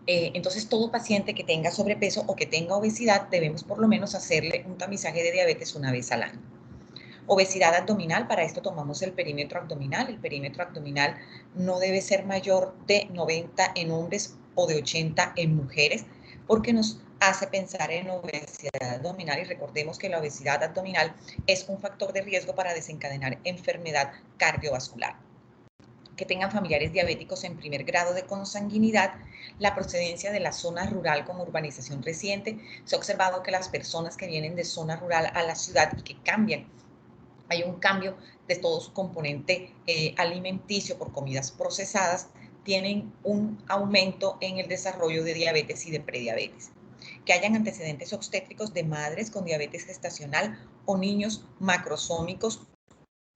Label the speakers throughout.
Speaker 1: Entonces, todo paciente que tenga sobrepeso o que tenga obesidad, debemos por lo menos hacerle un tamizaje de diabetes una vez al año. Obesidad abdominal, para esto tomamos el perímetro abdominal. El perímetro abdominal no debe ser mayor de 90 en hombres o de 80 en mujeres, porque nos hace pensar en obesidad abdominal, y recordemos que la obesidad abdominal es un factor de riesgo para desencadenar enfermedad cardiovascular. Que tengan familiares diabéticos en primer grado de consanguinidad, la procedencia de la zona rural con urbanización reciente. Se ha observado que las personas que vienen de zona rural a la ciudad y que cambian, hay un cambio de todo su componente alimenticio por comidas procesadas, tienen un aumento en el desarrollo de diabetes y de prediabetes. Que hayan antecedentes obstétricos de madres con diabetes gestacional o niños macrosómicos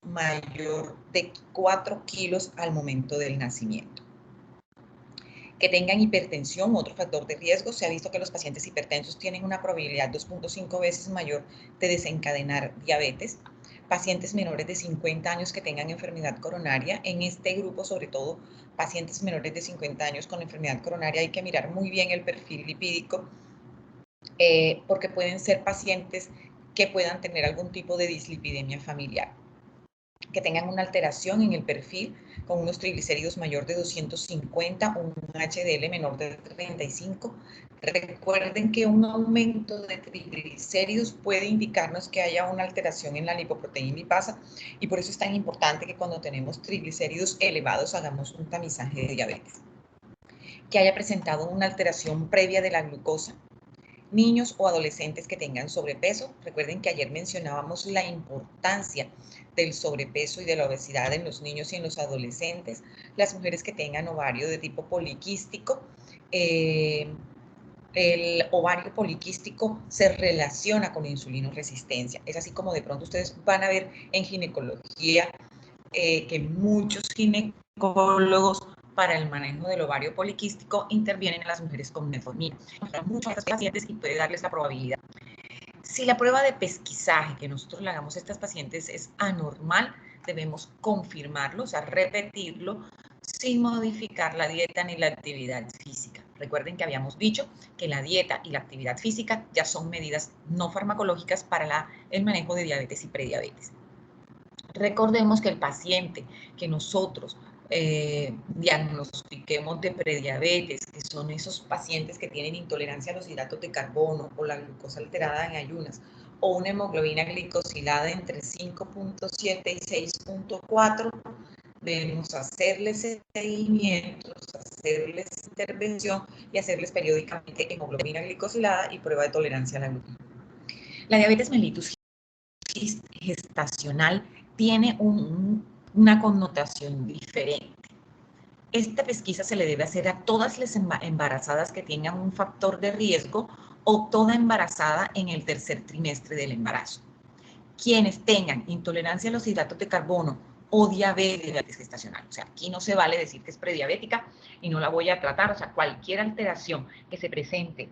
Speaker 1: mayor de 4 kilos al momento del nacimiento. Que tengan hipertensión, otro factor de riesgo. Se ha visto que los pacientes hipertensos tienen una probabilidad 2.5 veces mayor de desencadenar diabetes. Pacientes menores de 50 años que tengan enfermedad coronaria. En este grupo, sobre todo, pacientes menores de 50 años con enfermedad coronaria, hay que mirar muy bien el perfil lipídico, porque pueden ser pacientes que puedan tener algún tipo de dislipidemia familiar. Que tengan una alteración en el perfil con unos triglicéridos mayor de 250 o un HDL menor de 35. Recuerden que un aumento de triglicéridos puede indicarnos que haya una alteración en la lipoproteína lipasa, y por eso es tan importante que cuando tenemos triglicéridos elevados hagamos un tamizaje de diabetes. Que haya presentado una alteración previa de la glucosa. Niños o adolescentes que tengan sobrepeso. Recuerden que ayer mencionábamos la importancia del sobrepeso y de la obesidad en los niños y en los adolescentes. Las mujeres que tengan ovario de tipo poliquístico. El ovario poliquístico se relaciona con insulinoresistencia. Es así como de pronto ustedes van a ver en ginecología que muchos ginecólogos para el manejo del ovario poliquístico intervienen en las mujeres con metformina. Muchos de estos pacientes y puede darles la probabilidad. Si la prueba de pesquisaje que nosotros le hagamos a estas pacientes es anormal, debemos confirmarlo, o sea, repetirlo, sin modificar la dieta ni la actividad física. Recuerden que habíamos dicho que la dieta y la actividad física ya son medidas no farmacológicas para el manejo de diabetes y prediabetes. Recordemos que el paciente que nosotros diagnostiquemos de prediabetes, que son esos pacientes que tienen intolerancia a los hidratos de carbono o la glucosa alterada en ayunas, o una hemoglobina glicosilada entre 5.7 y 6.4, debemos hacerles seguimientos, hacerles intervención y hacerles periódicamente hemoglobina glicosilada y prueba de tolerancia a la glucosa. La diabetes mellitus gestacional tiene una connotación diferente. Esta pesquisa se le debe hacer a todas las embarazadas que tengan un factor de riesgo o toda embarazada en el tercer trimestre del embarazo. Quienes tengan intolerancia a los hidratos de carbono o diabetes gestacional, o sea, aquí no se vale decir que es prediabética y no la voy a tratar, o sea, cualquier alteración que se presente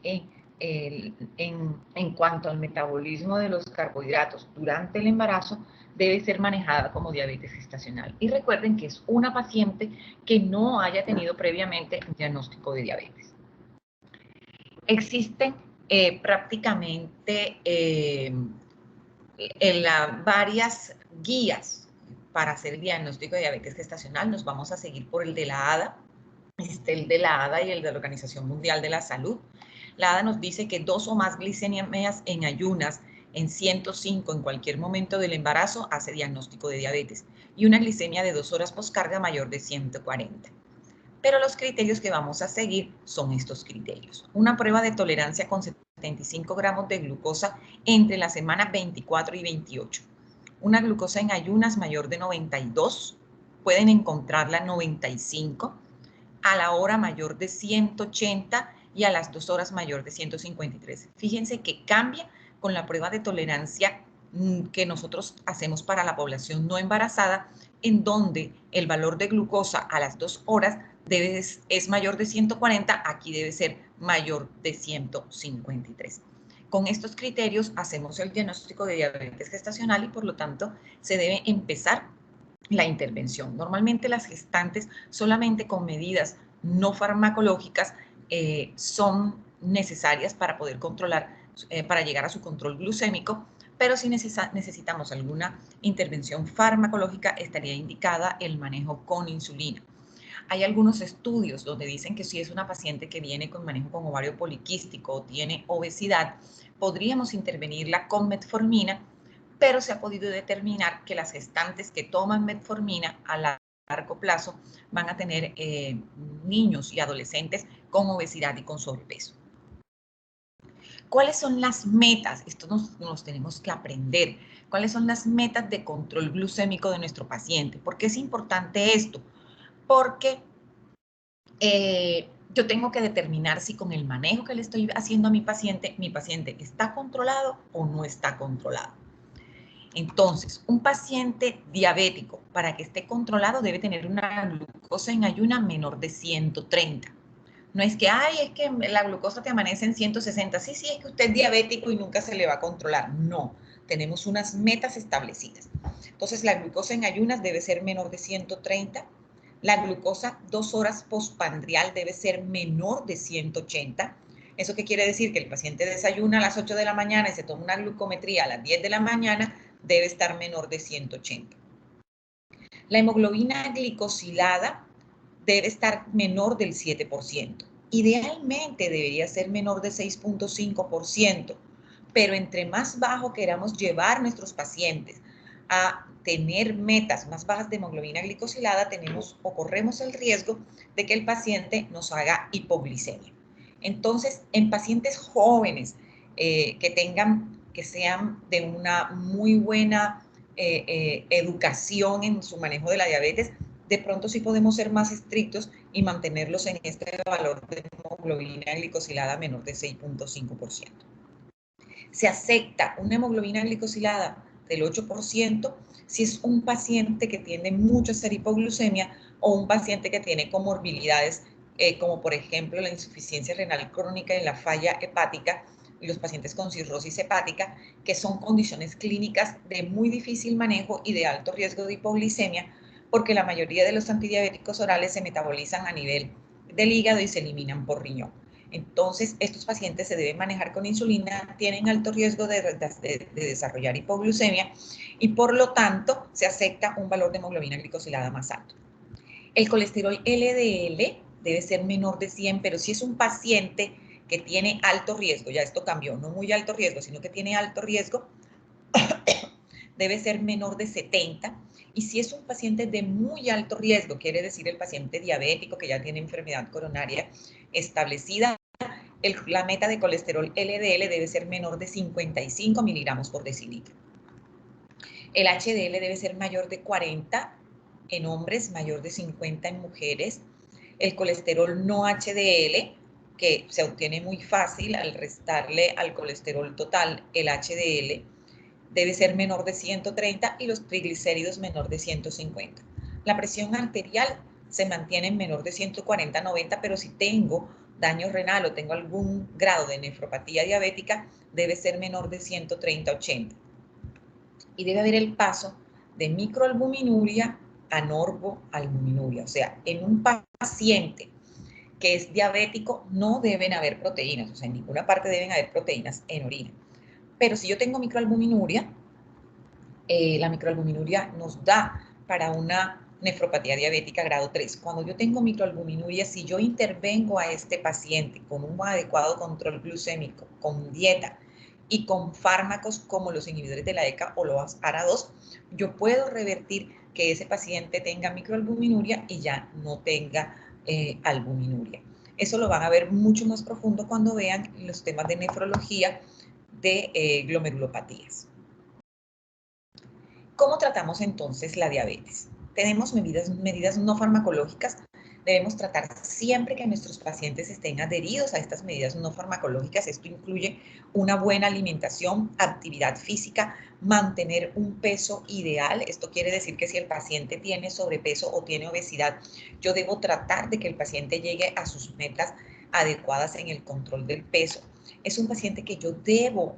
Speaker 1: en cuanto al metabolismo de los carbohidratos durante el embarazo debe ser manejada como diabetes gestacional. Y recuerden que es una paciente que no haya tenido previamente un diagnóstico de diabetes. Existen prácticamente varias guías para hacer el diagnóstico de diabetes gestacional. Nos vamos a seguir por el de la ADA, el de la ADA y el de la Organización Mundial de la Salud. La ADA nos dice que 2 o más glicemias en ayunas en 105 en cualquier momento del embarazo hace diagnóstico de diabetes, y una glicemia de 2 horas poscarga mayor de 140. Pero los criterios que vamos a seguir son estos criterios. Una prueba de tolerancia con 75 gramos de glucosa entre la semana 24 y 28. Una glucosa en ayunas mayor de 92, pueden encontrarla 95, a la hora mayor de 180 y a las 2 horas mayor de 153. Fíjense que cambia con la prueba de tolerancia que nosotros hacemos para la población no embarazada, en donde el valor de glucosa a las 2 horas es mayor de 140, aquí debe ser mayor de 153. Con estos criterios hacemos el diagnóstico de diabetes gestacional y por lo tanto se debe empezar la intervención. Normalmente las gestantes solamente con medidas no farmacológicas son necesarias para poder controlar, para llegar a su control glucémico, pero si necesitamos alguna intervención farmacológica, estaría indicada el manejo con insulina. Hay algunos estudios donde dicen que si es una paciente que viene con manejo con ovario poliquístico o tiene obesidad, podríamos intervenirla con metformina, pero se ha podido determinar que las gestantes que toman metformina a largo plazo van a tener niños y adolescentes con obesidad y con sobrepeso. ¿Cuáles son las metas? Esto nos tenemos que aprender. ¿Cuáles son las metas de control glucémico de nuestro paciente? ¿Por qué es importante esto? Porque yo tengo que determinar si con el manejo que le estoy haciendo a mi paciente está controlado o no está controlado. Entonces, un paciente diabético, para que esté controlado, debe tener una glucosa en ayuna menor de 130. No es que, ay, es que la glucosa te amanece en 160. Sí, sí, es que usted es diabético y nunca se le va a controlar. No, tenemos unas metas establecidas. Entonces, la glucosa en ayunas debe ser menor de 130. La glucosa 2 horas postprandial debe ser menor de 180. ¿Eso qué quiere decir? Que el paciente desayuna a las 8 de la mañana y se toma una glucometría a las 10 de la mañana, debe estar menor de 180. La hemoglobina glicosilada debe estar menor del 7%. Idealmente debería ser menor de 6.5%, pero entre más bajo queramos llevar nuestros pacientes a tener metas más bajas de hemoglobina glicosilada, tenemos o corremos el riesgo de que el paciente nos haga hipoglicemia. Entonces, en pacientes jóvenes que sean de una muy buena educación en su manejo de la diabetes, de pronto sí podemos ser más estrictos y mantenerlos en este valor de hemoglobina glicosilada menor de 6.5%. Se acepta una hemoglobina glicosilada del 8% si es un paciente que tiene mucho a ser hipoglucemia o un paciente que tiene comorbilidades como por ejemplo la insuficiencia renal crónica y la falla hepática y los pacientes con cirrosis hepática, que son condiciones clínicas de muy difícil manejo y de alto riesgo de hipoglicemia, porque la mayoría de los antidiabéticos orales se metabolizan a nivel del hígado y se eliminan por riñón. Entonces, estos pacientes se deben manejar con insulina, tienen alto riesgo de desarrollar hipoglucemia y por lo tanto se acepta un valor de hemoglobina glicosilada más alto. El colesterol LDL debe ser menor de 100, pero si es un paciente que tiene alto riesgo, ya esto cambió, no muy alto riesgo, sino que tiene alto riesgo, debe ser menor de 70. Y si es un paciente de muy alto riesgo, quiere decir el paciente diabético que ya tiene enfermedad coronaria establecida, la meta de colesterol LDL debe ser menor de 55 miligramos por decilitro. El HDL debe ser mayor de 40 en hombres, mayor de 50 en mujeres. El colesterol no HDL, que se obtiene muy fácil al restarle al colesterol total el HDL, debe ser menor de 130 y los triglicéridos menor de 150. La presión arterial se mantiene en menor de 140-90, pero si tengo daño renal o tengo algún grado de nefropatía diabética, debe ser menor de 130-80. Y debe haber el paso de microalbuminuria a normoalbuminuria. O sea, en un paciente que es diabético no deben haber proteínas, o sea, en ninguna parte deben haber proteínas en orina. Pero si yo tengo microalbuminuria, la microalbuminuria nos da para una nefropatía diabética grado 3. Cuando yo tengo microalbuminuria, si yo intervengo a este paciente con un adecuado control glucémico, con dieta y con fármacos como los inhibidores de la ECA o los ARA2, yo puedo revertir que ese paciente tenga microalbuminuria y ya no tenga albuminuria. Eso lo van a ver mucho más profundo cuando vean los temas de nefrología de glomerulopatías. ¿Cómo tratamos entonces la diabetes? Tenemos medidas no farmacológicas. Debemos tratar siempre que nuestros pacientes estén adheridos a estas medidas no farmacológicas. Esto incluye una buena alimentación, actividad física, mantener un peso ideal. Esto quiere decir que si el paciente tiene sobrepeso o tiene obesidad, yo debo tratar de que el paciente llegue a sus metas adecuadas en el control del peso. Es un paciente que yo debo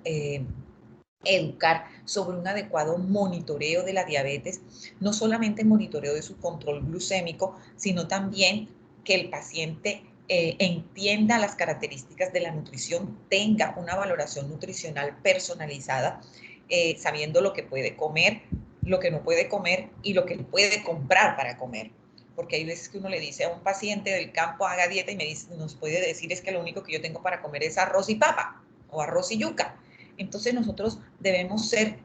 Speaker 1: educar sobre un adecuado monitoreo de la diabetes, no solamente monitoreo de su control glucémico, sino también que el paciente entienda las características de la nutrición, tenga una valoración nutricional personalizada, sabiendo lo que puede comer, lo que no puede comer y lo que puede comprar para comer. Porque hay veces que uno le dice a un paciente del campo haga dieta y nos puede decir es que lo único que yo tengo para comer es arroz y papa o arroz y yuca. Entonces nosotros debemos ser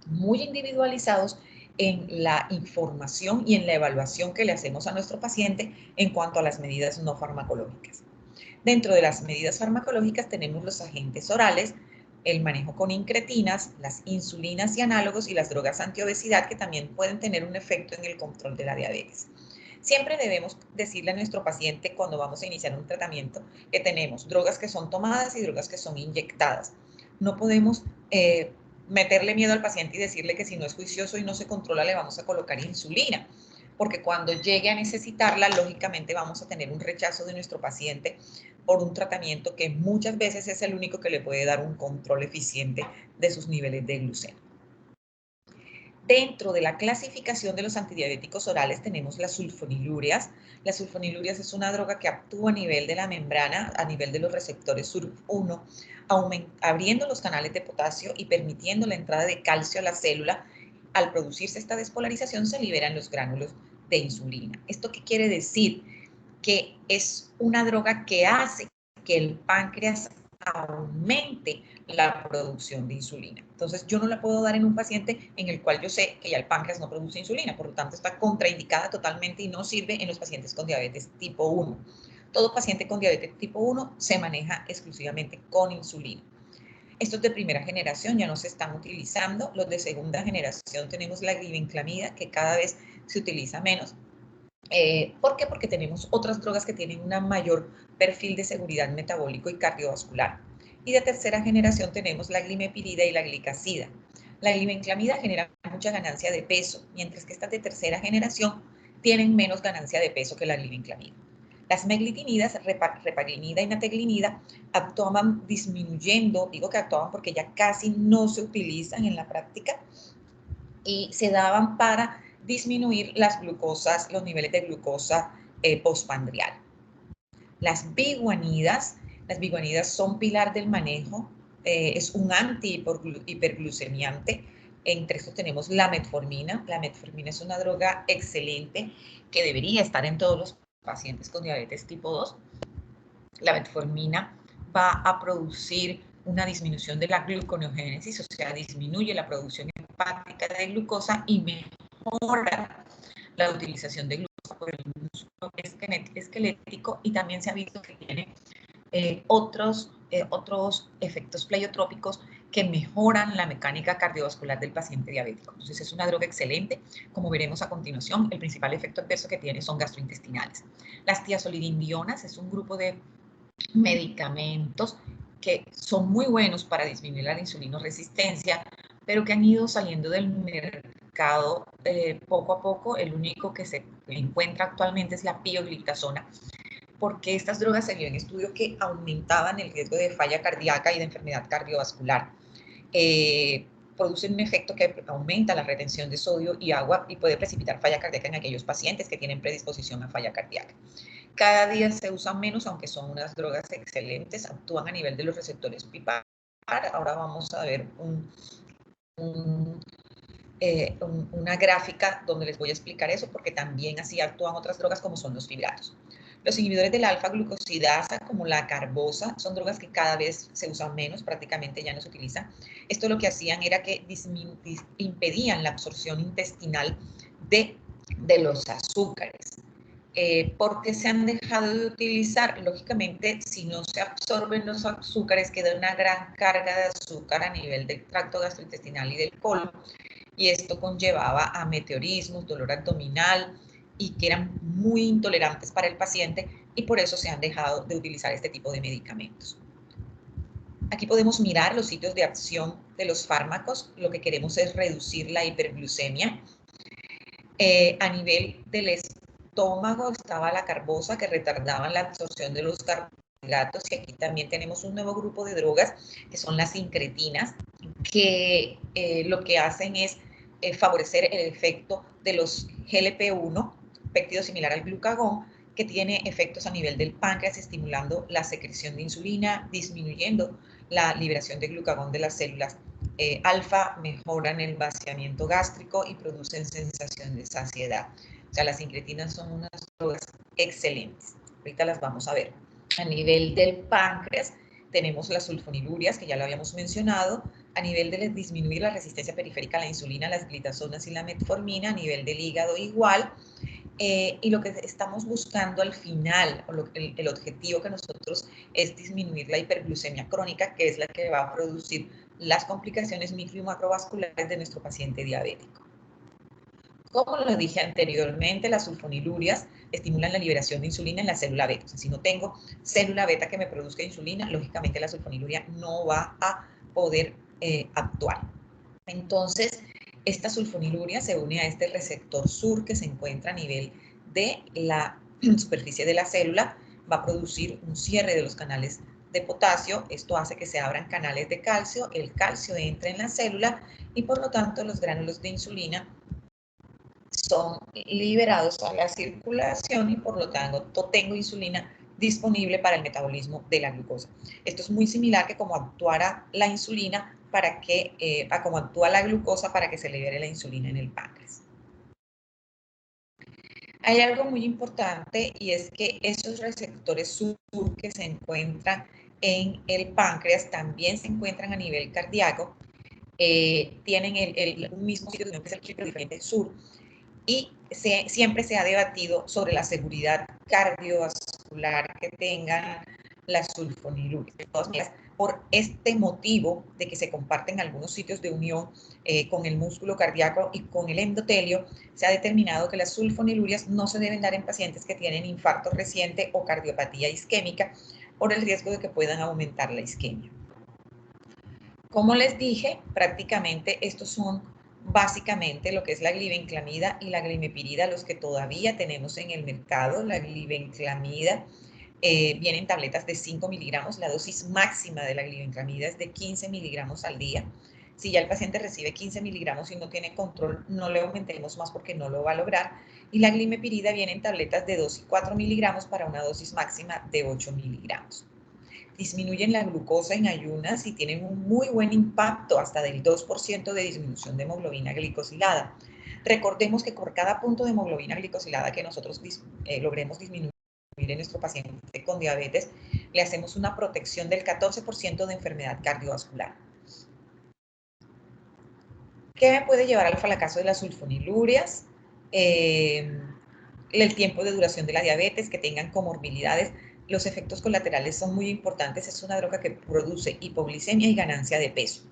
Speaker 1: muy individualizados en la información y en la evaluación que le hacemos a nuestro paciente en cuanto a las medidas no farmacológicas. Dentro de las medidas farmacológicas tenemos los agentes orales, el manejo con incretinas, las insulinas y análogos y las drogas antiobesidad que también pueden tener un efecto en el control de la diabetes. Siempre debemos decirle a nuestro paciente cuando vamos a iniciar un tratamiento que tenemos drogas que son tomadas y drogas que son inyectadas. No podemos meterle miedo al paciente y decirle que si no es juicioso y no se controla le vamos a colocar insulina, porque cuando llegue a necesitarla, lógicamente vamos a tener un rechazo de nuestro paciente por un tratamiento que muchas veces es el único que le puede dar un control eficiente de sus niveles de glucemia. Dentro de la clasificación de los antidiabéticos orales tenemos las sulfonilúreas. Las sulfonilúreas es una droga que actúa a nivel de la membrana, a nivel de los receptores SURF1, abriendo los canales de potasio y permitiendo la entrada de calcio a la célula. Al producirse esta despolarización se liberan los gránulos de insulina. ¿Esto qué quiere decir? Que es una droga que hace que el páncreas aumente la producción de insulina. Entonces, yo no la puedo dar en un paciente en el cual yo sé que ya el páncreas no produce insulina, por lo tanto, está contraindicada totalmente y no sirve en los pacientes con diabetes tipo 1. Todo paciente con diabetes tipo 1 se maneja exclusivamente con insulina. Estos de primera generación ya no se están utilizando. Los de segunda generación tenemos la glibenclamida, que cada vez se utiliza menos. ¿Por qué? Porque tenemos otras drogas que tienen un mayor perfil de seguridad metabólico y cardiovascular. Y de tercera generación tenemos la glimepirida y la glicazida. La glibenclamida genera mucha ganancia de peso, mientras que estas de tercera generación tienen menos ganancia de peso que la glibenclamida. Las meglitinidas, repaglinida y nataglinida, actuaban disminuyendo, digo que actuaban porque ya casi no se utilizan en la práctica, y se daban para disminuir las glucosas, los niveles de glucosa postprandial. Las biguanidas son pilar del manejo, es un anti-hiperglucemiante. Entre estos tenemos la metformina. La metformina es una droga excelente que debería estar en todos los pacientes con diabetes tipo 2. La metformina va a producir una disminución de la gluconeogénesis, o sea, disminuye la producción hepática de glucosa y mejora la utilización de glucosa por el músculo esquelético, y también se ha visto que tiene otros efectos pleiotrópicos que mejoran la mecánica cardiovascular del paciente diabético. Entonces es una droga excelente. Como veremos a continuación, el principal efecto adverso que tiene son gastrointestinales. Las tiazolidindionas es un grupo de medicamentos que son muy buenos para disminuir la insulinoresistencia, pero que han ido saliendo del mercado poco a poco. El único que se encuentra actualmente es la pioglitazona, porque estas drogas se vio en estudios que aumentaban el riesgo de falla cardíaca y de enfermedad cardiovascular. Producen un efecto que aumenta la retención de sodio y agua y puede precipitar falla cardíaca en aquellos pacientes que tienen predisposición a falla cardíaca. Cada día se usan menos, aunque son unas drogas excelentes, actúan a nivel de los receptores PPAR. Ahora vamos a ver una gráfica donde les voy a explicar eso, porque también así actúan otras drogas como son los fibratos. Los inhibidores de la alfa-glucosidasa, como la carbosa, son drogas que cada vez se usan menos, prácticamente ya no se utilizan. Esto lo que hacían era que impedían la absorción intestinal de los azúcares. ¿Por qué se han dejado de utilizar? Lógicamente, si no se absorben los azúcares, queda una gran carga de azúcar a nivel del tracto gastrointestinal y del colon, y esto conllevaba a meteorismos, dolor abdominal, y que eran muy intolerantes para el paciente, y por eso se han dejado de utilizar este tipo de medicamentos. Aquí podemos mirar los sitios de acción de los fármacos. Lo que queremos es reducir la hiperglucemia. A nivel del estómago estaba la carbosa, que retardaban la absorción de los carbohidratos, y aquí también tenemos un nuevo grupo de drogas que son las incretinas, que lo que hacen es favorecer el efecto de los GLP-1, péptido similar al glucagón, que tiene efectos a nivel del páncreas, estimulando la secreción de insulina, disminuyendo la liberación de glucagón de las células alfa, mejoran el vaciamiento gástrico y producen sensación de saciedad. O sea, las incretinas son unas drogas excelentes. Ahorita las vamos a ver. A nivel del páncreas tenemos las sulfonilurias, que ya lo habíamos mencionado. A nivel de disminuir la resistencia periférica a la insulina, las glitazonas y la metformina. A nivel del hígado igual. Y lo que estamos buscando al final, o el objetivo que nosotros es disminuir la hiperglucemia crónica, que es la que va a producir las complicaciones micro y macrovasculares de nuestro paciente diabético. Como lo dije anteriormente, las sulfonilurias estimulan la liberación de insulina en la célula beta. O sea, si no tengo célula beta que me produzca insulina, lógicamente la sulfoniluria no va a poder actuar. Entonces, esta sulfoniluria se une a este receptor SUR que se encuentra a nivel de la superficie de la célula, va a producir un cierre de los canales de potasio, esto hace que se abran canales de calcio, el calcio entra en la célula y por lo tanto los gránulos de insulina son liberados a la circulación y por lo tanto tengo insulina disponible para el metabolismo de la glucosa. Esto es muy similar que como actuara la insulina para que, a como actúa la glucosa para que se libere la insulina en el páncreas. Hay algo muy importante y es que esos receptores SUR que se encuentran en el páncreas también se encuentran a nivel cardíaco, tienen un mismo sitio de unión que es el chip, pero diferente SUR, y siempre se ha debatido sobre la seguridad cardiovascular que tengan las sulfonilurias. De todas maneras, por este motivo de que se comparten algunos sitios de unión con el músculo cardíaco y con el endotelio, se ha determinado que las sulfonilurias no se deben dar en pacientes que tienen infarto reciente o cardiopatía isquémica por el riesgo de que puedan aumentar la isquemia. Como les dije, prácticamente estos son básicamente lo que es la glibenclamida y la glimepirida, los que todavía tenemos en el mercado. La glibenclamida viene en tabletas de 5 miligramos, la dosis máxima de la glibenclamida es de 15 miligramos al día. Si ya el paciente recibe 15 miligramos y no tiene control, no le aumentemos más porque no lo va a lograr. Y la glimepirida viene en tabletas de 2 y 4 miligramos para una dosis máxima de 8 miligramos. Disminuyen la glucosa en ayunas y tienen un muy buen impacto, hasta del 2% de disminución de hemoglobina glicosilada. Recordemos que por cada punto de hemoglobina glicosilada que nosotros logremos disminuir en nuestro paciente con diabetes, le hacemos una protección del 14% de enfermedad cardiovascular. ¿Qué me puede llevar al fracaso de las sulfonilurias? El tiempo de duración de la diabetes, que tengan comorbilidades. Los efectos colaterales son muy importantes. Es una droga que produce hipoglicemia y ganancia de peso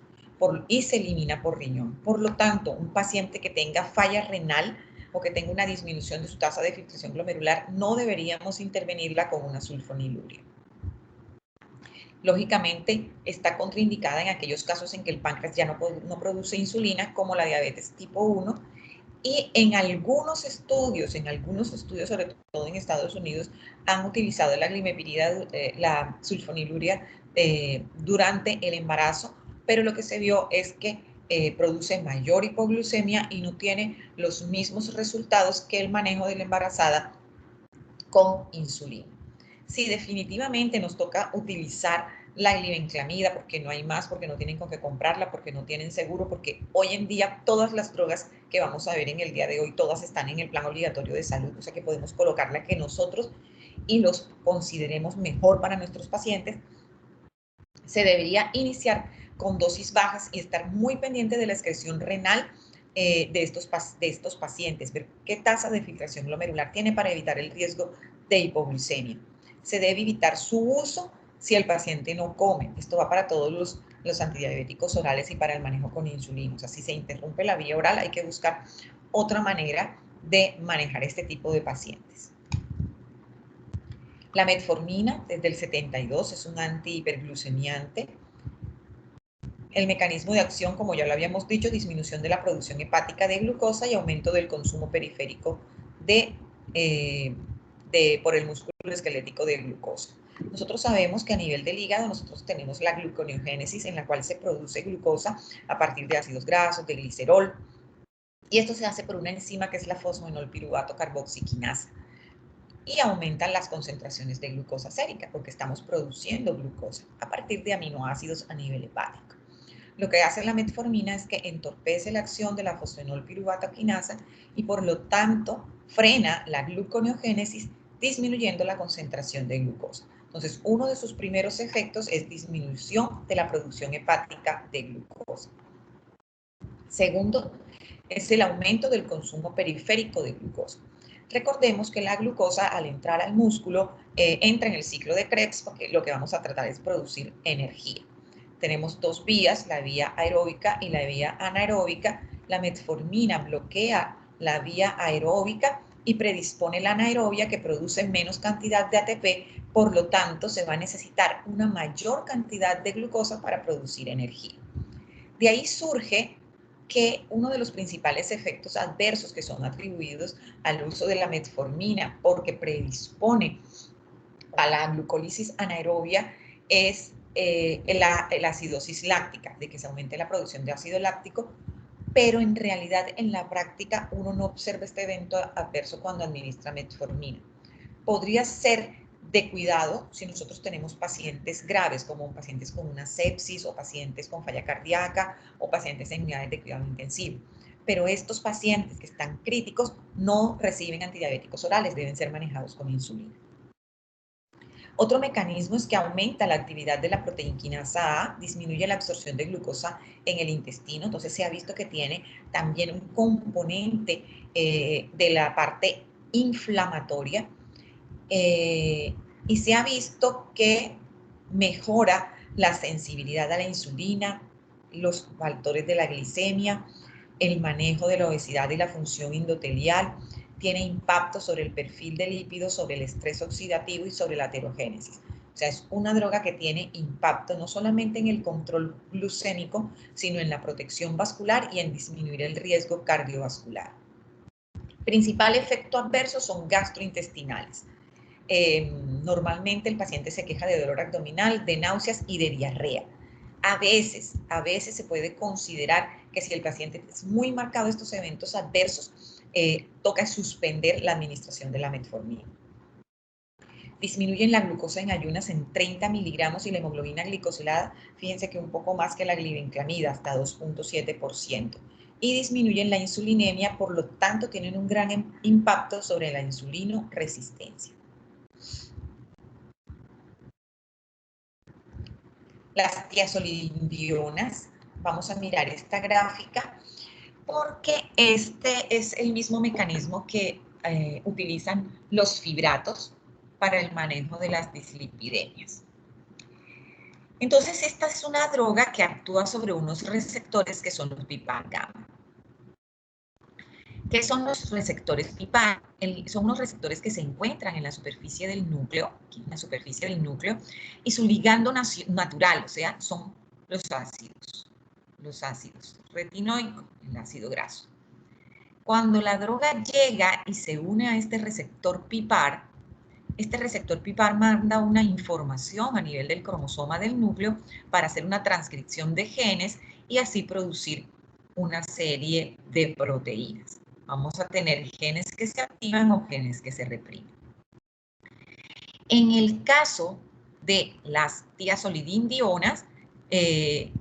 Speaker 1: y se elimina por riñón. Por lo tanto, un paciente que tenga falla renal o que tenga una disminución de su tasa de filtración glomerular, no deberíamos intervenirla con una sulfoniluria. Lógicamente, está contraindicada en aquellos casos en que el páncreas ya no produce insulina, como la diabetes tipo 1, y en algunos estudios, sobre todo en Estados Unidos, han utilizado la glimepirida, la sulfoniluria durante el embarazo, pero lo que se vio es que produce mayor hipoglucemia y no tiene los mismos resultados que el manejo de la embarazada con insulina. Sí, definitivamente nos toca utilizar la glibenclamida porque no hay más, porque no tienen con qué comprarla, porque no tienen seguro, porque hoy en día todas las drogas que vamos a ver en el día de hoy, todas están en el plan obligatorio de salud, o sea que podemos colocarla que nosotros y los consideremos mejor para nuestros pacientes. Se debería iniciar con dosis bajas y estar muy pendiente de la excreción renal de estos pacientes, ver qué tasa de filtración glomerular tiene para evitar el riesgo de hipoglucemia. Se debe evitar su uso si el paciente no come. Esto va para todos los antidiabéticos orales y para el manejo con insulina. O sea, si se interrumpe la vía oral, hay que buscar otra manera de manejar este tipo de pacientes. La metformina, desde el 72, es un antihiperglucemiante. El mecanismo de acción, como ya lo habíamos dicho, disminución de la producción hepática de glucosa y aumento del consumo periférico por el músculo esquelético de glucosa. Nosotros sabemos que a nivel del hígado nosotros tenemos la gluconeogénesis, en la cual se produce glucosa a partir de ácidos grasos, de glicerol, y esto se hace por una enzima que es la fosfenolpiruvato carboxiquinasa. y aumentan las concentraciones de glucosa sérica porque estamos produciendo glucosa a partir de aminoácidos a nivel hepático. Lo que hace la metformina es que entorpece la acción de la fosfenolpiruvato quinasa y por lo tanto frena la gluconeogénesis, disminuyendo la concentración de glucosa. Entonces, uno de sus primeros efectos es disminución de la producción hepática de glucosa. Segundo, es el aumento del consumo periférico de glucosa. Recordemos que la glucosa al entrar al músculo entra en el ciclo de Krebs porque lo que vamos a tratar es producir energía. Tenemos dos vías, la vía aeróbica y la vía anaeróbica. La metformina bloquea la vía aeróbica y predispone la anaerobia que produce menos cantidad de ATP, por lo tanto se va a necesitar una mayor cantidad de glucosa para producir energía. De ahí surge que uno de los principales efectos adversos que son atribuidos al uso de la metformina porque predispone a la glucólisis anaerobia es la acidosis láctica, de que se aumente la producción de ácido láctico, pero en realidad en la práctica uno no observa este evento adverso cuando administra metformina. Podría ser de cuidado si nosotros tenemos pacientes graves, como pacientes con una sepsis o pacientes con falla cardíaca o pacientes en unidades de cuidado intensivo. Pero estos pacientes que están críticos no reciben antidiabéticos orales, deben ser manejados con insulina. Otro mecanismo es que aumenta la actividad de la proteinquinasa A, disminuye la absorción de glucosa en el intestino, entonces se ha visto que tiene también un componente de la parte inflamatoria y se ha visto que mejora la sensibilidad a la insulina, los valores de la glicemia, el manejo de la obesidad y la función endotelial, tiene impacto sobre el perfil de lípidos, sobre el estrés oxidativo y sobre la aterogénesis. O sea, es una droga que tiene impacto no solamente en el control glucémico, sino en la protección vascular y en disminuir el riesgo cardiovascular. Principal efecto adverso son gastrointestinales. Normalmente el paciente se queja de dolor abdominal, de náuseas y de diarrea. A veces se puede considerar que si el paciente es muy marcado estos eventos adversos, toca suspender la administración de la metformina. Disminuyen la glucosa en ayunas en 30 miligramos y la hemoglobina glicosilada, fíjense que un poco más que la glibenclamida, hasta 2.7%. Y disminuyen la insulinemia, por lo tanto tienen un gran impacto sobre la insulinoresistencia. Las tiazolidindionas, vamos a mirar esta gráfica, porque este es el mismo mecanismo que utilizan los fibratos para el manejo de las dislipidemias. Entonces, esta es una droga que actúa sobre unos receptores que son los PPAR-gamma. ¿Qué son los receptores PPAR? Son unos receptores que se encuentran en la superficie del núcleo, aquí en la superficie del núcleo, y su ligando natural, o sea, son los ácidos retinoicos, el ácido graso. Cuando la droga llega y se une a este receptor PPAR manda una información a nivel del cromosoma del núcleo para hacer una transcripción de genes y así producir una serie de proteínas. Vamos a tener genes que se activan o genes que se reprimen. En el caso de las tiazolidindionas,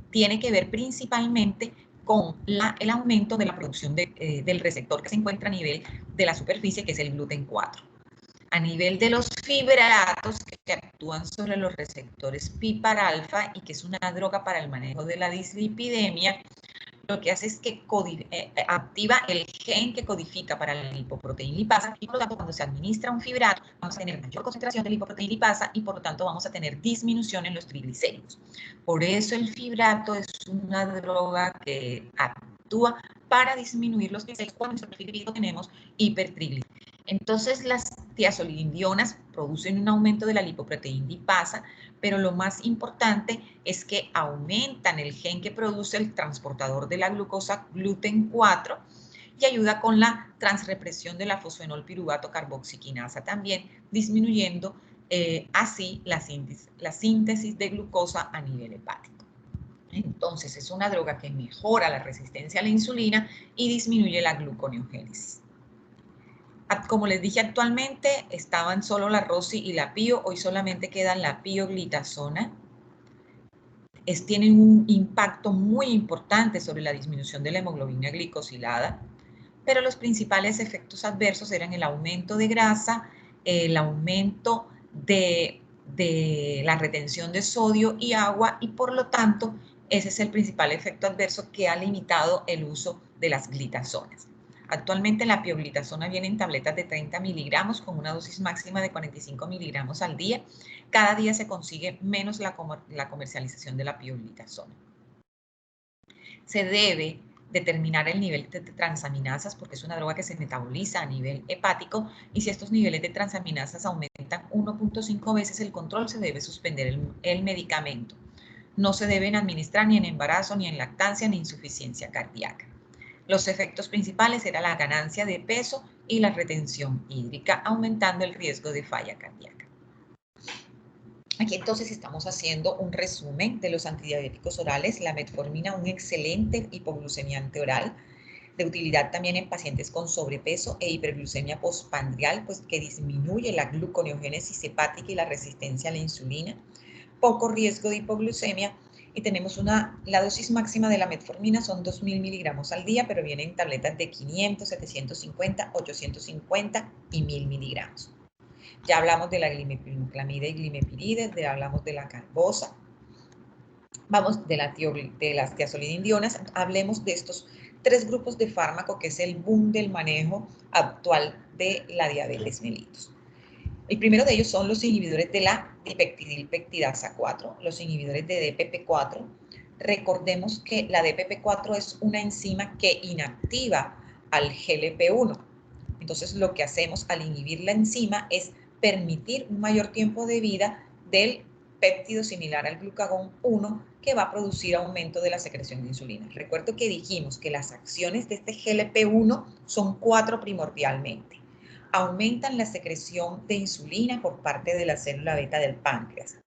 Speaker 1: tiene que ver principalmente con el aumento de la producción del receptor que se encuentra a nivel de la superficie, que es el gluten 4. A nivel de los fibratos que actúan sobre los receptores PPAR-alfa y que es una droga para el manejo de la dislipidemia, lo que hace es que activa el gen que codifica para la lipoproteína lipasa y por lo tanto cuando se administra un fibrato vamos a tener mayor concentración de lipoproteína lipasa y por lo tanto vamos a tener disminución en los triglicéridos. Por eso el fibrato es una droga que actúa para disminuir los triglicéridos cuando en nuestro perfil lipídico tenemos hipertriglicéridos. Entonces las tiazolidindionas producen un aumento de la lipoproteína lipasa, pero lo más importante es que aumentan el gen que produce el transportador de la glucosa gluten 4 y ayuda con la transrepresión de la fosfenolpiruvato carboxiquinasa también, disminuyendo así la síntesis de glucosa a nivel hepático. Entonces es una droga que mejora la resistencia a la insulina y disminuye la gluconeogénesis. Como les dije, actualmente estaban solo la Rosi y la Pio, hoy solamente quedan la pioglitazona. Tienen un impacto muy importante sobre la disminución de la hemoglobina glicosilada, pero los principales efectos adversos eran el aumento de grasa, el aumento de la retención de sodio y agua, y por lo tanto ese es el principal efecto adverso que ha limitado el uso de las glitazonas. Actualmente la pioglitazona viene en tabletas de 30 miligramos con una dosis máxima de 45 miligramos al día. Cada día se consigue menos la comercialización de la pioglitazona. Se debe determinar el nivel de transaminasas porque es una droga que se metaboliza a nivel hepático, y si estos niveles de transaminasas aumentan 1.5 veces el control, se debe suspender el medicamento. No se deben administrar ni en embarazo, ni en lactancia, ni insuficiencia cardíaca. Los efectos principales eran la ganancia de peso y la retención hídrica, aumentando el riesgo de falla cardíaca. Aquí entonces estamos haciendo un resumen de los antidiabéticos orales. La metformina, un excelente hipoglucemiante oral, de utilidad también en pacientes con sobrepeso e hiperglucemia postprandial, pues que disminuye la gluconeogénesis hepática y la resistencia a la insulina. Poco riesgo de hipoglucemia, y tenemos la dosis máxima de la metformina son 2.000 miligramos al día, pero vienen tabletas de 500, 750, 850 y 1.000 miligramos. Ya hablamos de la glimepiride y glimepiride, hablamos de la carbosa, vamos de las tiazolidindionas. Hablemos de estos 3 grupos de fármaco que es el boom del manejo actual de la diabetes mellitus. El primero de ellos son los inhibidores de la dipeptidilpeptidasa 4, los inhibidores de DPP4. Recordemos que la DPP4 es una enzima que inactiva al GLP-1. Entonces, lo que hacemos al inhibir la enzima es permitir un mayor tiempo de vida del péptido similar al glucagón 1, que va a producir aumento de la secreción de insulina. Recuerdo que dijimos que las acciones de este GLP-1 son 4 primordialmente. Aumentan la secreción de insulina por parte de la célula beta del páncreas.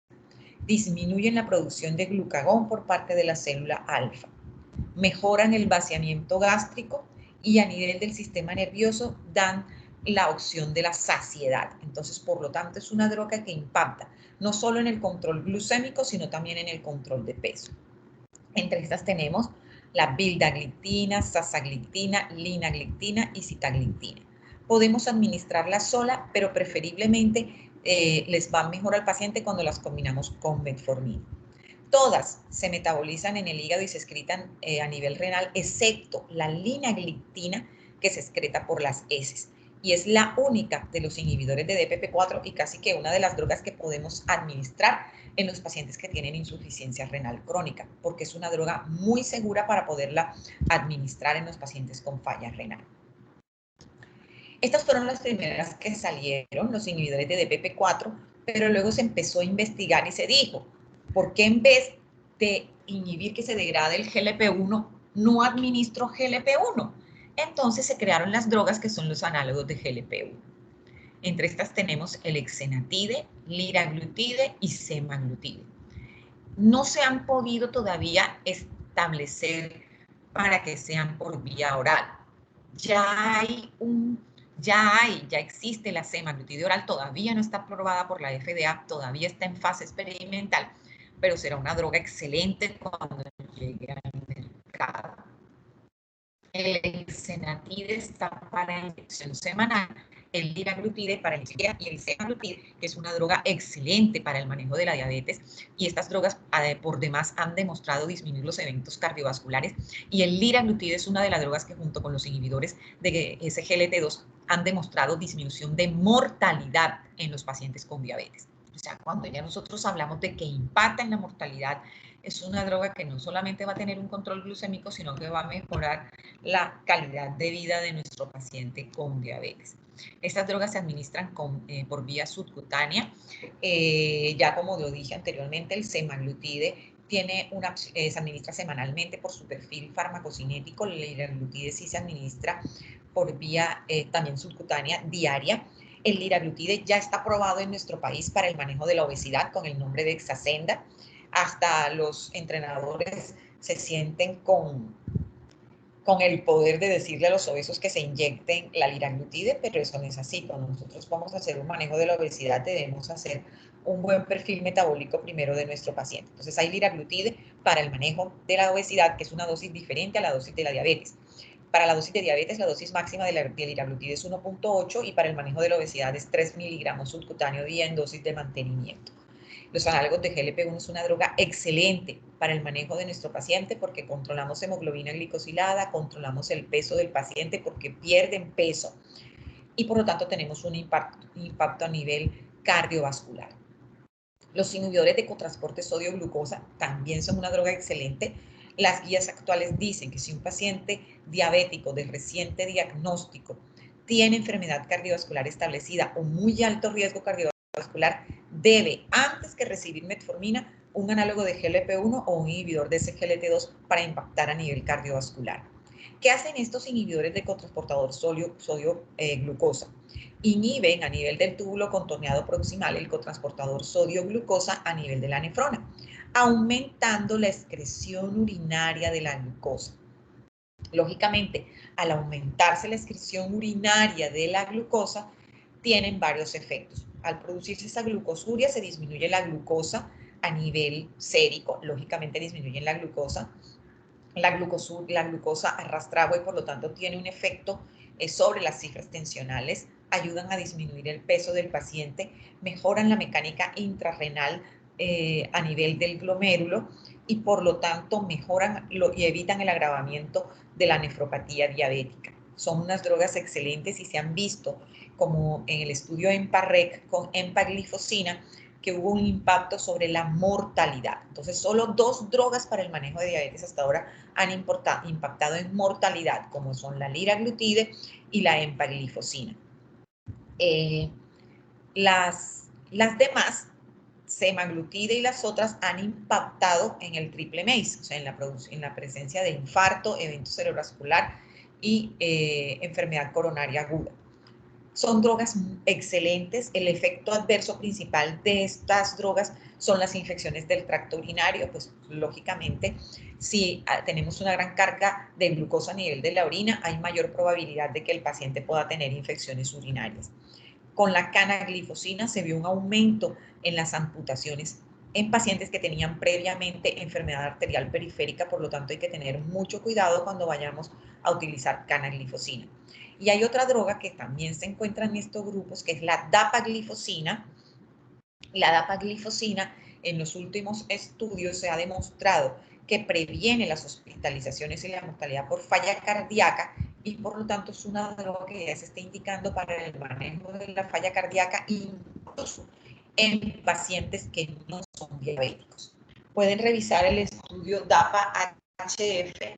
Speaker 1: Disminuyen la producción de glucagón por parte de la célula alfa. Mejoran el vaciamiento gástrico y a nivel del sistema nervioso dan la opción de la saciedad. Entonces, por lo tanto, es una droga que impacta no solo en el control glucémico, sino también en el control de peso. Entre estas tenemos la vildagliptina, sasagliptina, linagliptina y sitagliptina. Podemos administrarla sola, pero preferiblemente les va mejor al paciente cuando las combinamos con metformina. Todas se metabolizan en el hígado y se excretan a nivel renal, excepto la linagliptina, que se excreta por las heces. Y es la única de los inhibidores de DPP4 y casi que una de las drogas que podemos administrar en los pacientes que tienen insuficiencia renal crónica, porque es una droga muy segura para poderla administrar en los pacientes con falla renal. Estas fueron las primeras que salieron, los inhibidores de DPP4, pero luego se empezó a investigar y se dijo, ¿por qué en vez de inhibir que se degrade el GLP-1, no administro GLP-1? Entonces se crearon las drogas que son los análogos de GLP-1. Entre estas tenemos el exenatide, liraglutide y semaglutide. No se han podido todavía establecer para que sean por vía oral. Ya existe la semaglutide oral, todavía no está aprobada por la FDA, todavía está en fase experimental, pero será una droga excelente cuando llegue al mercado. El exenatide está para inyección semanal, el liraglutide para insulina y el semaglutide, que es una droga excelente para el manejo de la diabetes, y estas drogas por demás han demostrado disminuir los eventos cardiovasculares, y el liraglutide es una de las drogas que junto con los inhibidores de SGLT2 han demostrado disminución de mortalidad en los pacientes con diabetes. O sea, cuando ya nosotros hablamos de que impacta en la mortalidad, es una droga que no solamente va a tener un control glucémico, sino que va a mejorar la calidad de vida de nuestro paciente con diabetes. Estas drogas se administran por vía subcutánea. Ya como lo dije anteriormente, el semaglutide se administra semanalmente por su perfil farmacocinético. El liraglutide sí se administra por vía también subcutánea diaria. El liraglutide ya está aprobado en nuestro país para el manejo de la obesidad con el nombre de Exasenda. Hasta los entrenadores se sienten con con el poder de decirle a los obesos que se inyecten la liraglutide, pero eso no es así. Cuando nosotros vamos a hacer un manejo de la obesidad, debemos hacer un buen perfil metabólico primero de nuestro paciente. Entonces, hay liraglutide para el manejo de la obesidad, que es una dosis diferente a la dosis de la diabetes. Para la dosis de diabetes, la dosis máxima de la liraglutide es 1.8 y para el manejo de la obesidad es 3 miligramos subcutáneo día en dosis de mantenimiento. Los análogos de GLP-1 es una droga excelente para el manejo de nuestro paciente porque controlamos hemoglobina glicosilada, controlamos el peso del paciente porque pierden peso y por lo tanto tenemos un impacto a nivel cardiovascular. Los inhibidores de cotransporte sodio-glucosa también son una droga excelente. Las guías actuales dicen que si un paciente diabético de reciente diagnóstico tiene enfermedad cardiovascular establecida o muy alto riesgo cardiovascular, debe, antes que recibir metformina, un análogo de GLP-1 o un inhibidor de SGLT2 para impactar a nivel cardiovascular. ¿Qué hacen estos inhibidores de cotransportador sodio-glucosa? Inhiben a nivel del túbulo contorneado proximal el cotransportador sodio-glucosa a nivel de la nefrona, aumentando la excreción urinaria de la glucosa. Lógicamente, al aumentarse la excreción urinaria de la glucosa, tienen varios efectos. Al producirse esa glucosuria, se disminuye la glucosa a nivel sérico, lógicamente disminuyen la glucosa. La glucosa arrastra agua y por lo tanto tiene un efecto sobre las cifras tensionales, ayudan a disminuir el peso del paciente, mejoran la mecánica intrarrenal a nivel del glomérulo y por lo tanto mejoran y evitan el agravamiento de la nefropatía diabética. Son unas drogas excelentes y se han visto, como en el estudio EMPA-REC con empaglifosina, que hubo un impacto sobre la mortalidad. Entonces, solo 2 drogas para el manejo de diabetes hasta ahora han impactado en mortalidad, como son la liraglutide y la empaglifosina. Las demás, semaglutide y las otras, han impactado en el triple MACE, o sea, en la presencia de infarto, evento cerebrovascular y enfermedad coronaria aguda. Son drogas excelentes. El efecto adverso principal de estas drogas son las infecciones del tracto urinario, pues lógicamente si tenemos una gran carga de glucosa a nivel de la orina, hay mayor probabilidad de que el paciente pueda tener infecciones urinarias. Con la canaglifosina se vio un aumento en las amputaciones en pacientes que tenían previamente enfermedad arterial periférica, por lo tanto hay que tener mucho cuidado cuando vayamos a utilizar canaglifosina. Y hay otra droga que también se encuentra en estos grupos, que es la dapaglifosina. La dapaglifosina, en los últimos estudios se ha demostrado que previene las hospitalizaciones y la mortalidad por falla cardíaca y por lo tanto es una droga que ya se está indicando para el manejo de la falla cardíaca incluso en pacientes que no son diabéticos. Pueden revisar el estudio DAPA-HF,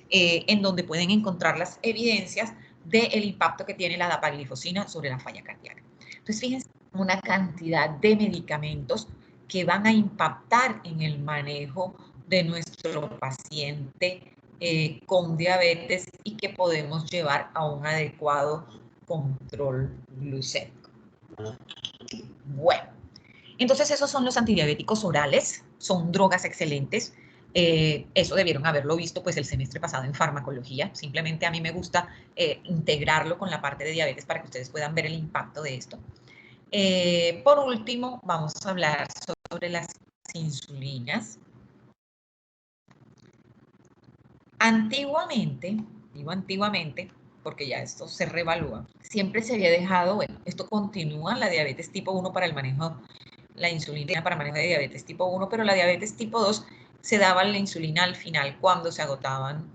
Speaker 1: en donde pueden encontrar las evidencias del impacto que tiene la dapaglifosina sobre la falla cardíaca. Entonces, fíjense, una cantidad de medicamentos que van a impactar en el manejo de nuestro paciente con diabetes y que podemos llevar a un adecuado control glucémico. Bueno, entonces esos son los antidiabéticos orales, son drogas excelentes. Eso debieron haberlo visto pues el semestre pasado en farmacología. Simplemente a mí me gusta integrarlo con la parte de diabetes para que ustedes puedan ver el impacto de esto. Por último, vamos a hablar sobre las insulinas. Antiguamente, digo antiguamente, porque ya esto se revalúa, siempre se había dejado, bueno, esto continúa, la diabetes tipo 1 para el manejo, la insulina para manejo de diabetes tipo 1, pero la diabetes tipo 2 se daba la insulina al final cuando se agotaban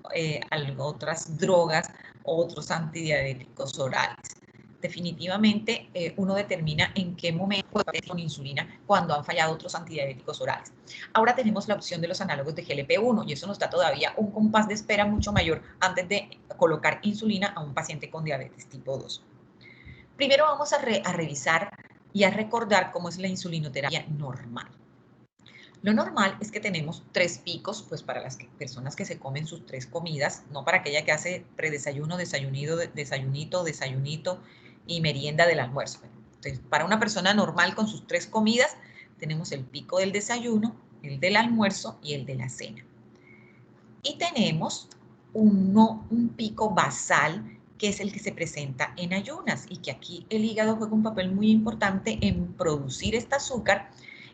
Speaker 1: otras drogas o otros antidiabéticos orales. Definitivamente uno determina en qué momento puede con insulina cuando han fallado otros antidiabéticos orales. Ahora tenemos la opción de los análogos de GLP-1 y eso nos da todavía un compás de espera mucho mayor antes de colocar insulina a un paciente con diabetes tipo 2. Primero vamos a revisar y a recordar cómo es la insulinoterapia normal. Lo normal es que tenemos 3 picos, pues para las personas que se comen sus 3 comidas, no para aquella que hace predesayuno, desayunito y merienda del almuerzo. Entonces, para una persona normal con sus 3 comidas, tenemos el pico del desayuno, el del almuerzo y el de la cena. Y tenemos un pico basal, que es el que se presenta en ayunas y que aquí el hígado juega un papel muy importante en producir este azúcar,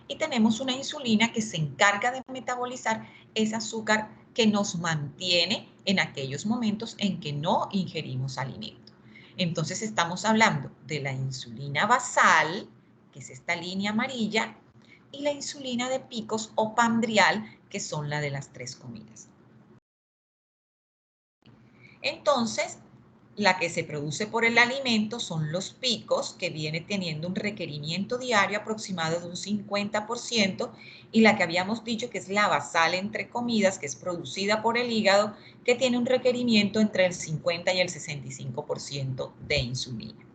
Speaker 1: y tenemos una insulina que se encarga de metabolizar ese azúcar que nos mantiene en aquellos momentos en que no ingerimos alimento. Entonces estamos hablando de la insulina basal, que es esta línea amarilla, y la insulina de picos o pandrial, que son la de las 3 comidas. Entonces, la que se produce por el alimento son los picos, que viene teniendo un requerimiento diario aproximado de un 50%, y la que habíamos dicho que es la basal entre comidas, que es producida por el hígado, que tiene un requerimiento entre el 50 y el 65% de insulina.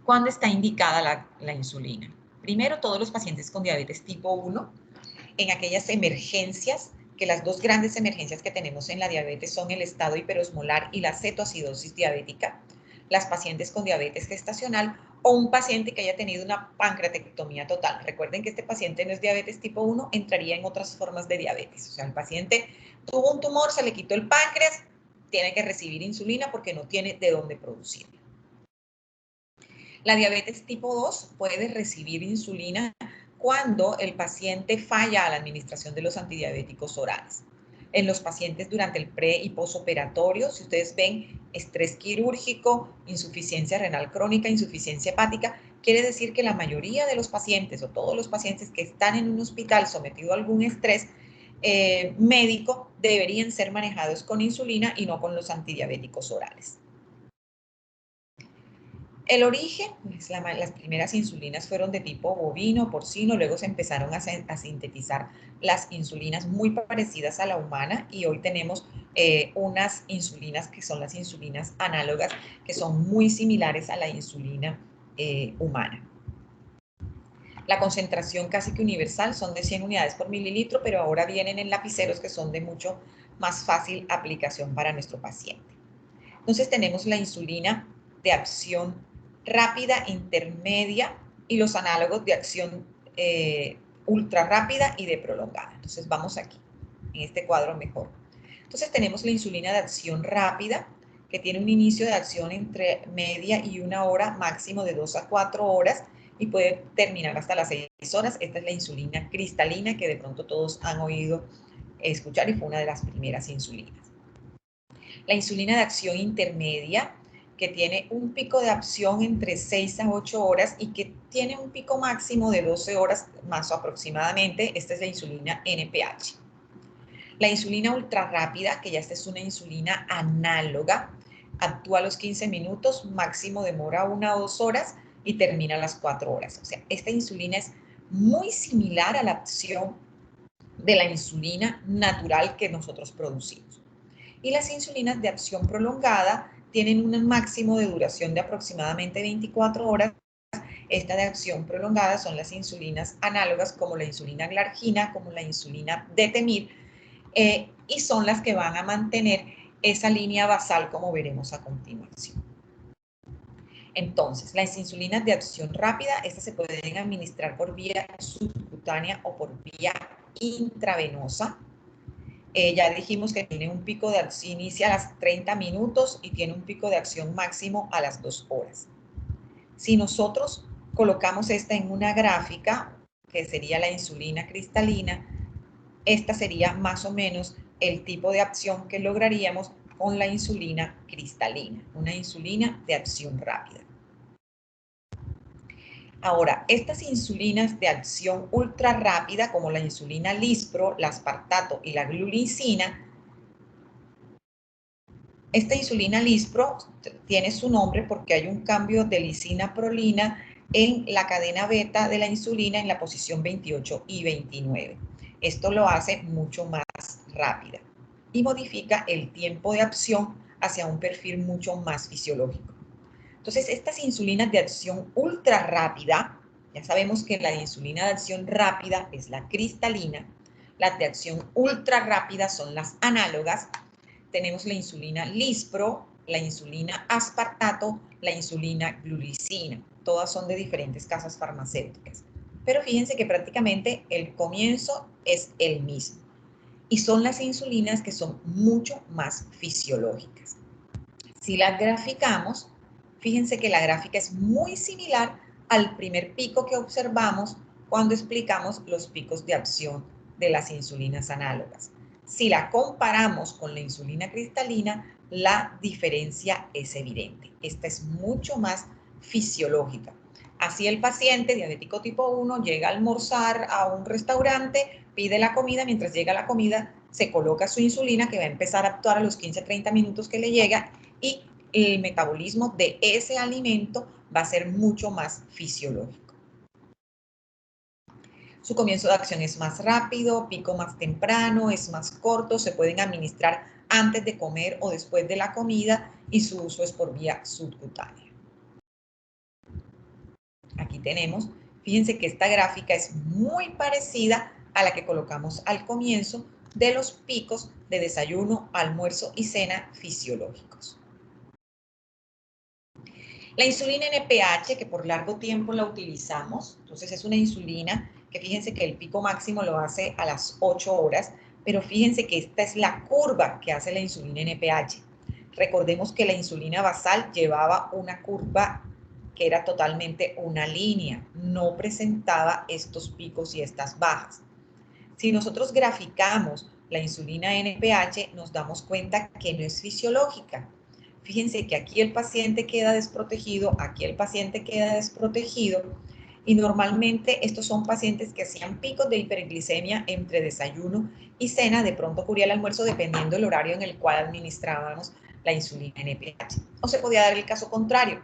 Speaker 1: ¿Cuándo está indicada la insulina? Primero, todos los pacientes con diabetes tipo 1, en aquellas emergencias, que las dos grandes emergencias que tenemos en la diabetes son el estado hiperosmolar y la cetoacidosis diabética, las pacientes con diabetes gestacional o un paciente que haya tenido una pancreatectomía total. Recuerden que este paciente no es diabetes tipo 1, entraría en otras formas de diabetes. O sea, el paciente tuvo un tumor, se le quitó el páncreas, tiene que recibir insulina porque no tiene de dónde producirla. La diabetes tipo 2 puede recibir insulina cuando el paciente falla a la administración de los antidiabéticos orales. En los pacientes durante el pre y posoperatorio, si ustedes ven estrés quirúrgico, insuficiencia renal crónica, insuficiencia hepática, quiere decir que la mayoría de los pacientes o todos los pacientes que están en un hospital sometido a algún estrés médico deberían ser manejados con insulina y no con los antidiabéticos orales. El origen, pues las primeras insulinas fueron de tipo bovino, porcino, luego se empezaron a sintetizar las insulinas muy parecidas a la humana, y hoy tenemos unas insulinas que son las insulinas análogas, que son muy similares a la insulina humana. La concentración casi que universal son de 100 unidades por mililitro, pero ahora vienen en lapiceros que son de mucho más fácil aplicación para nuestro paciente. Entonces tenemos la insulina de acción rápida, intermedia, y los análogos de acción ultra rápida y de prolongada. Entonces vamos aquí, en este cuadro mejor. Entonces tenemos la insulina de acción rápida, que tiene un inicio de acción entre media y 1 hora, máximo de 2 a 4 horas, y puede terminar hasta las 6 horas. Esta es la insulina cristalina, que de pronto todos han oído escuchar, y fue una de las primeras insulinas. La insulina de acción intermedia, que tiene un pico de acción entre 6 a 8 horas y que tiene un pico máximo de 12 horas más o aproximadamente. Esta es la insulina NPH. La insulina ultra rápida, que ya esta es una insulina análoga, actúa a los 15 minutos, máximo demora 1 o 2 horas y termina a las 4 horas. O sea, esta insulina es muy similar a la acción de la insulina natural que nosotros producimos. Y las insulinas de acción prolongada tienen un máximo de duración de aproximadamente 24 horas. Esta de acción prolongada son las insulinas análogas, como la insulina glargina, como la insulina detemir, y son las que van a mantener esa línea basal, como veremos a continuación. Entonces, las insulinas de acción rápida, estas se pueden administrar por vía subcutánea o por vía intravenosa. Ya dijimos que tiene un pico de acción, inicia a las 30 minutos y tiene un pico de acción máximo a las 2 horas. Si nosotros colocamos esta en una gráfica, que sería la insulina cristalina, esta sería más o menos el tipo de acción que lograríamos con la insulina cristalina, una insulina de acción rápida. Ahora, estas insulinas de acción ultra rápida, como la insulina Lispro, la aspartato y la glulicina, esta insulina Lispro tiene su nombre porque hay un cambio de lisina-prolina en la cadena beta de la insulina en la posición 28 y 29. Esto lo hace mucho más rápida y modifica el tiempo de acción hacia un perfil mucho más fisiológico. Entonces, estas insulinas de acción ultra rápida, ya sabemos que la insulina de acción rápida es la cristalina, las de acción ultra rápida son las análogas. Tenemos la insulina Lispro, la insulina aspartato, la insulina glulicina. Todas son de diferentes casas farmacéuticas. Pero fíjense que prácticamente el comienzo es el mismo. y son las insulinas que son mucho más fisiológicas. Si las graficamos, fíjense que la gráfica es muy similar al primer pico que observamos cuando explicamos los picos de acción de las insulinas análogas. Si la comparamos con la insulina cristalina, la diferencia es evidente. Esta es mucho más fisiológica. Así el paciente diabético tipo 1 llega a almorzar a un restaurante, pide la comida, mientras llega la comida se coloca su insulina que va a empezar a actuar a los 15-30 minutos que le llega y el metabolismo de ese alimento va a ser mucho más fisiológico. Su comienzo de acción es más rápido, pico más temprano, es más corto, se pueden administrar antes de comer o después de la comida y su uso es por vía subcutánea. Aquí tenemos, fíjense que esta gráfica es muy parecida a la que colocamos al comienzo de los picos de desayuno, almuerzo y cena fisiológicos. La insulina NPH, que por largo tiempo la utilizamos, entonces es una insulina que fíjense que el pico máximo lo hace a las 8 horas, pero fíjense que esta es la curva que hace la insulina NPH. Recordemos que la insulina basal llevaba una curva que era totalmente una línea, no presentaba estos picos y estas bajas. Si nosotros graficamos la insulina NPH, nos damos cuenta que no es fisiológica. Fíjense que aquí el paciente queda desprotegido, aquí el paciente queda desprotegido, y normalmente estos son pacientes que hacían picos de hiperglicemia entre desayuno y cena, de pronto ocurría el almuerzo dependiendo del horario en el cual administrábamos la insulina NPH. O se podía dar el caso contrario,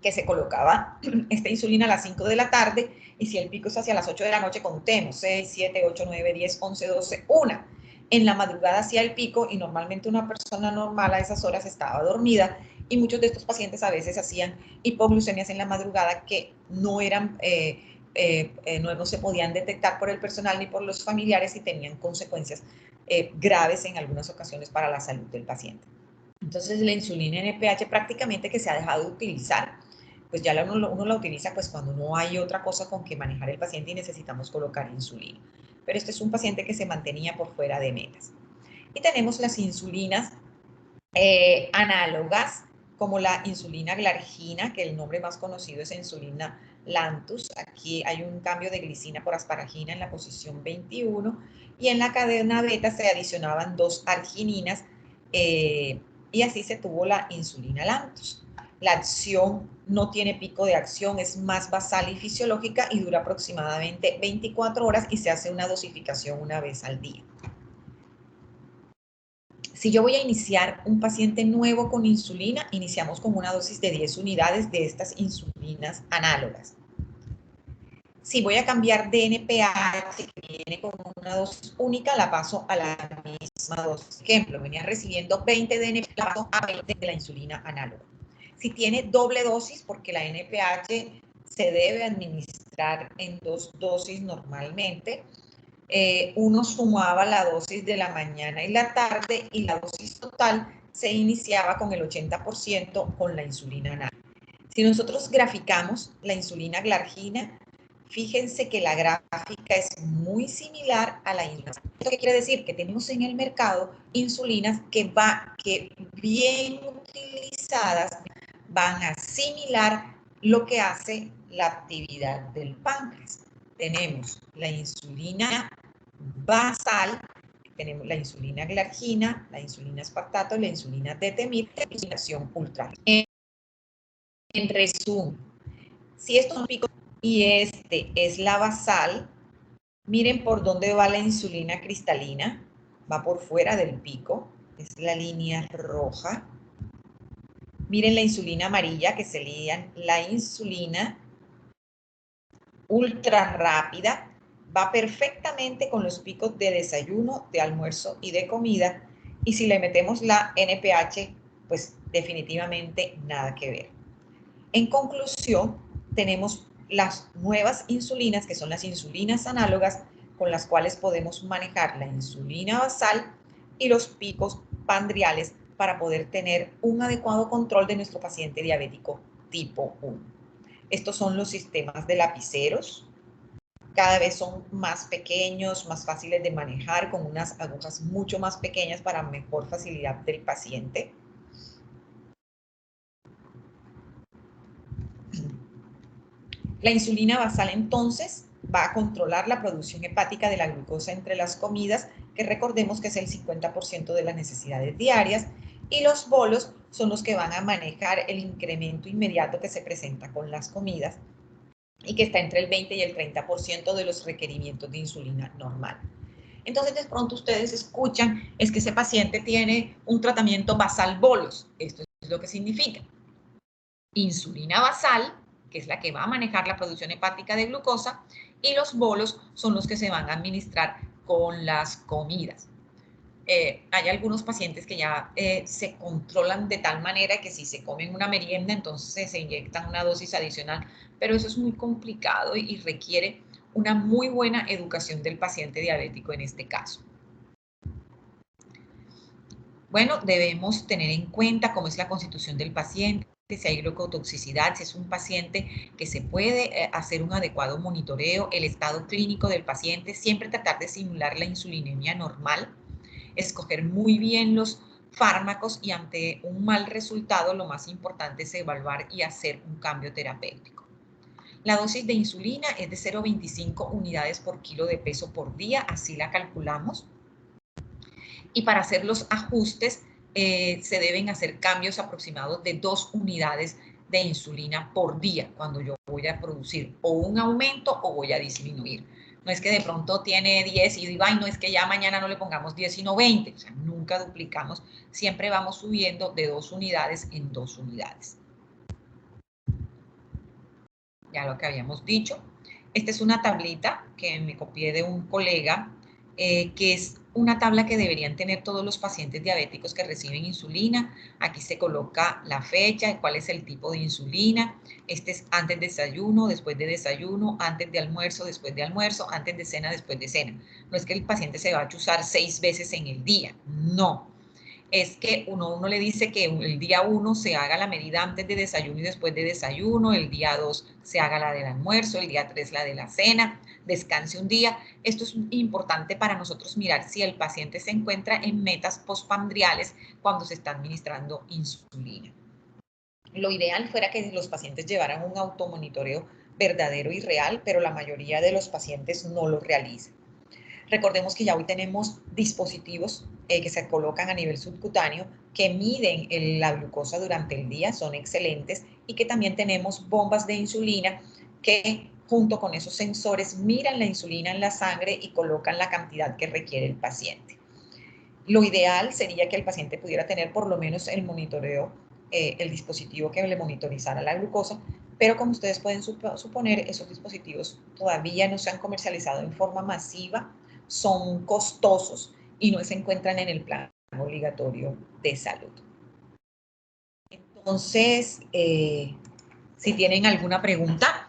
Speaker 1: que se colocaba esta insulina a las 5 de la tarde y si el pico es hacia las 8 de la noche, contemos 6, 7, 8, 9, 10, 11, 12, 1. En la madrugada hacía el pico y normalmente una persona normal a esas horas estaba dormida y muchos de estos pacientes a veces hacían hipoglucemias en la madrugada que no eran, no se podían detectar por el personal ni por los familiares y tenían consecuencias graves en algunas ocasiones para la salud del paciente. Entonces la insulina NPH prácticamente que se ha dejado de utilizar, pues ya uno la utiliza pues cuando no hay otra cosa con que manejar el paciente y necesitamos colocar insulina. Pero este es un paciente que se mantenía por fuera de metas. Y tenemos las insulinas análogas, como la insulina glargina, que el nombre más conocido es insulina Lantus. Aquí hay un cambio de glicina por asparagina en la posición 21 y en la cadena beta se adicionaban 2 argininas y así se tuvo la insulina Lantus. La acción no tiene pico de acción, es más basal y fisiológica y dura aproximadamente 24 horas y se hace una dosificación una vez al día. Si yo voy a iniciar un paciente nuevo con insulina, iniciamos con una dosis de 10 unidades de estas insulinas análogas. Si voy a cambiar de NPH, que viene con una dosis única, la paso a la misma dosis. Ejemplo, venía recibiendo 20 de NPH, la paso a 20 de la insulina análoga. Si tiene doble dosis, porque la NPH se debe administrar en 2 dosis normalmente, uno sumaba la dosis de la mañana y la tarde y la dosis total se iniciaba con el 80% con la insulina análoga. Si nosotros graficamos la insulina glargina, fíjense que la gráfica es muy similar a la insulina. ¿Esto qué quiere decir? Que tenemos en el mercado insulinas que bien utilizadas van a asimilar lo que hace la actividad del páncreas. Tenemos la insulina basal, tenemos la insulina glargina, la insulina aspartato, la insulina detemir, la insulina ultra. En resumen, si estos son picos y este es la basal, miren por dónde va la insulina cristalina, va por fuera del pico, es la línea roja. Miren la insulina amarilla, que sería la insulina ultra rápida, va perfectamente con los picos de desayuno, de almuerzo y de comida. Y si le metemos la NPH, pues definitivamente nada que ver. En conclusión, tenemos las nuevas insulinas, que son las insulinas análogas, con las cuales podemos manejar la insulina basal y los picos pandriales para poder tener un adecuado control de nuestro paciente diabético tipo 1. Estos son los sistemas de lapiceros, cada vez son más pequeños, más fáciles de manejar, con unas agujas mucho más pequeñas para mejor facilidad del paciente. La insulina basal, entonces, va a controlar la producción hepática de la glucosa entre las comidas, que recordemos que es el 50% de las necesidades diarias, y los bolos son los que van a manejar el incremento inmediato que se presenta con las comidas y que está entre el 20 y el 30% de los requerimientos de insulina normal. Entonces, de pronto ustedes escuchan, es que ese paciente tiene un tratamiento basal bolos. Esto es lo que significa. Insulina basal, que es la que va a manejar la producción hepática de glucosa, y los bolos son los que se van a administrar con las comidas. Hay algunos pacientes que ya se controlan de tal manera que si se comen una merienda, entonces se inyectan una dosis adicional, pero eso es muy complicado y requiere una muy buena educación del paciente diabético en este caso. Bueno, debemos tener en cuenta cómo es la constitución del paciente, si hay glucotoxicidad, si es un paciente que se puede hacer un adecuado monitoreo, el estado clínico del paciente, siempre tratar de simular la insulinemia normal, escoger muy bien los fármacos y ante un mal resultado lo más importante es evaluar y hacer un cambio terapéutico. La dosis de insulina es de 0,25 unidades por kilo de peso por día, así la calculamos. Y para hacer los ajustes se deben hacer cambios aproximados de 2 unidades de insulina por día cuando yo voy a producir o un aumento o voy a disminuir. No es que de pronto tiene 10 y digo, ay, no es que ya mañana no le pongamos 10 sino 20. O sea, nunca duplicamos, siempre vamos subiendo de 2 unidades en 2 unidades. Ya lo que habíamos dicho. Esta es una tablita que me copié de un colega, que es una tabla que deberían tener todos los pacientes diabéticos que reciben insulina. Aquí se coloca la fecha, cuál es el tipo de insulina. Este es antes de desayuno, después de desayuno, antes de almuerzo, después de almuerzo, antes de cena, después de cena. No es que el paciente se va a chuzar 6 veces en el día, no. Es que uno le dice que el día 1 se haga la medida antes de desayuno y después de desayuno, el día 2 se haga la del almuerzo, el día 3 la de la cena, descanse un día. Esto es importante para nosotros mirar si el paciente se encuentra en metas postprandiales cuando se está administrando insulina. Lo ideal fuera que los pacientes llevaran un automonitoreo verdadero y real, pero la mayoría de los pacientes no lo realizan. Recordemos que ya hoy tenemos dispositivos que se colocan a nivel subcutáneo que miden la glucosa durante el día, son excelentes, y que también tenemos bombas de insulina que junto con esos sensores miran la insulina en la sangre y colocan la cantidad que requiere el paciente. Lo ideal sería que el paciente pudiera tener por lo menos el monitoreo, el dispositivo que le monitorizara la glucosa, pero como ustedes pueden suponer, esos dispositivos todavía no se han comercializado en forma masiva, son costosos y no se encuentran en el plan obligatorio de salud. Entonces, si tienen alguna pregunta.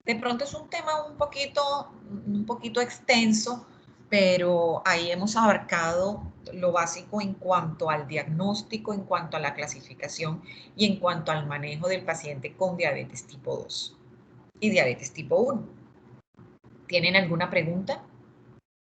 Speaker 1: De pronto es un tema un poquito extenso, pero ahí hemos abarcado lo básico en cuanto al diagnóstico, en cuanto a la clasificación y en cuanto al manejo del paciente con diabetes tipo 2 y diabetes tipo 1. ¿Tienen alguna pregunta?